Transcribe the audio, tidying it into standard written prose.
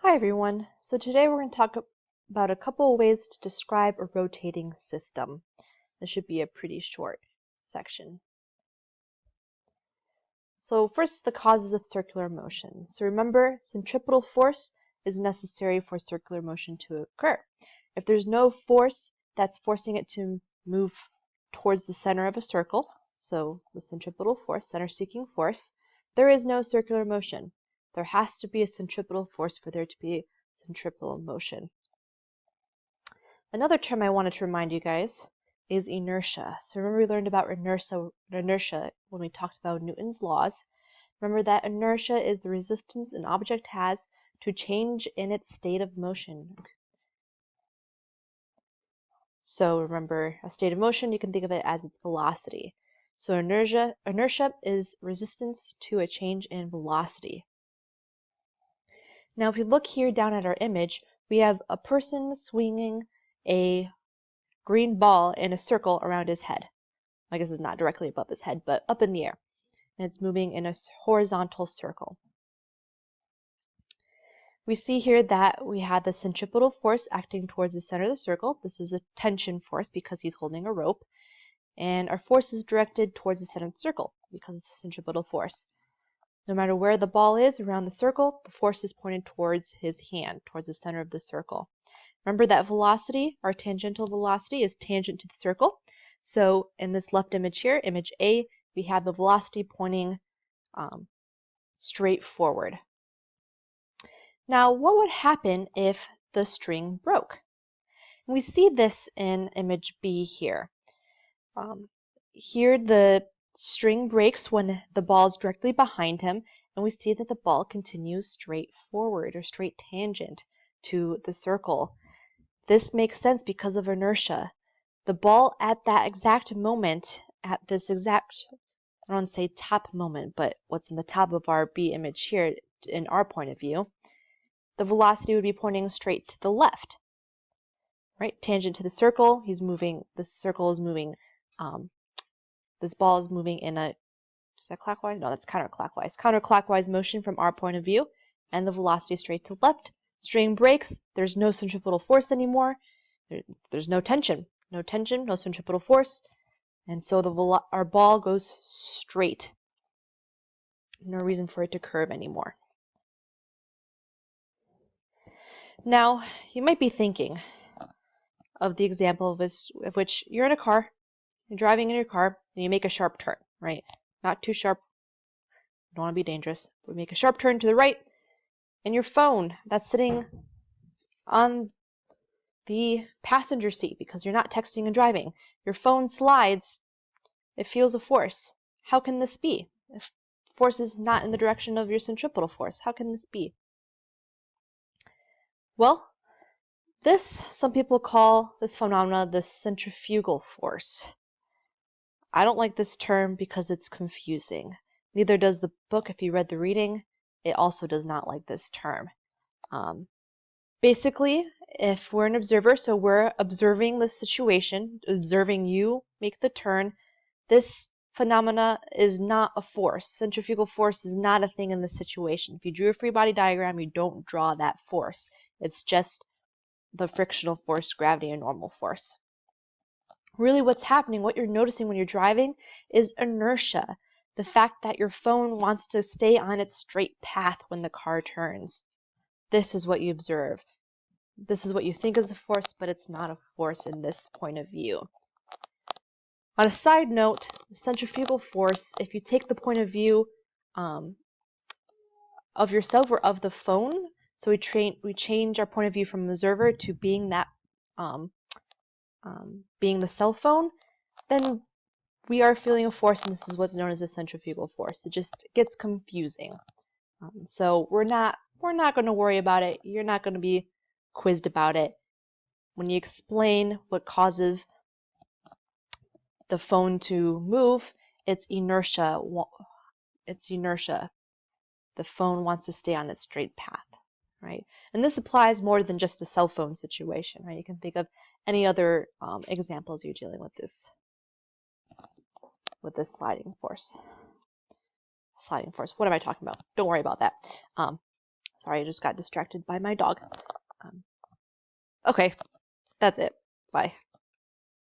Hi everyone. So today we're going to talk about a couple of ways to describe a rotating system. This should be a pretty short section. So first, the causes of circular motion. So remember, centripetal force is necessary for circular motion to occur. If there's no force that's forcing it to move towards the center of a circle, so the centripetal force, center-seeking force, there is no circular motion. There has to be a centripetal force for there to be centripetal motion. Another term I wanted to remind you guys is inertia. So remember we learned about inertia when we talked about Newton's laws. Remember that inertia is the resistance an object has to change in its state of motion. So remember, a state of motion, you can think of it as its velocity. So inertia is resistance to a change in velocity. Now if you look here down at our image, we have a person swinging a green ball in a circle around his head. I guess it's not directly above his head, but up in the air. And it's moving in a horizontal circle. We see here that we have the centripetal force acting towards the center of the circle. This is a tension force because he's holding a rope. And our force is directed towards the center of the circle because it's the centripetal force. No matter where the ball is around the circle, the force is pointed towards his hand, towards the center of the circle. Remember that velocity, our tangential velocity, is tangent to the circle. So in this left image here, image A, we have the velocity pointing straight forward. Now, what would happen if the string broke? And we see this in image B here. Here the string breaks when the ball is directly behind him, and we see that the ball continues straight forward or straight tangent to the circle. This makes sense because of inertia. The ball at that exact moment, at this exact, I don't want to say top moment, but what's in the top of our B image here in our point of view, the velocity would be pointing straight to the left, right? Tangent to the circle, he's moving, this circle is moving, this ball is moving in a, is that clockwise? No, that's counterclockwise. Counterclockwise motion from our point of view, and the velocity is straight to the left. String breaks, there's no centripetal force anymore, there's no tension. No tension, no centripetal force, and so our ball goes straight. No reason for it to curve anymore. Now, you might be thinking of the example of which you're in a car, you're driving in your car, and you make a sharp turn, right? Not too sharp, you don't want to be dangerous, but make a sharp turn to the right, and your phone that's sitting on the passenger seat because you're not texting and driving. Your phone slides, it feels a force. How can this be? If force is not in the direction of your centripetal force, how can this be? Well, some people call this phenomena the centrifugal force. I don't like this term because it's confusing. Neither does the book if you read the reading. It also does not like this term. Basically, if we're an observer, so we're observing the situation, observing you make the turn, this phenomena is not a force. Centrifugal force is not a thing in this situation. If you drew a free body diagram, you don't draw that force. It's just the frictional force, gravity, and normal force. Really what's happening, what you're noticing when you're driving, is inertia. The fact that your phone wants to stay on its straight path when the car turns. This is what you observe. This is what you think is a force, but it's not a force in this point of view. On a side note, centrifugal force, if you take the point of view of yourself or of the phone, so we change our point of view from observer to being that being the cell phone, then we are feeling a force, and this is what's known as a centrifugal force. It just gets confusing. So we're not going to worry about it. You're not going to be quizzed about it. When you explain what causes the phone to move, it's inertia. It's inertia. The phone wants to stay on its straight path, right? And this applies more than just a cell phone situation, right? You can think of any other examples you're dealing with this sliding force. Sliding force. What am I talking about? Don't worry about that. Sorry, I just got distracted by my dog. Okay, that's it. Bye.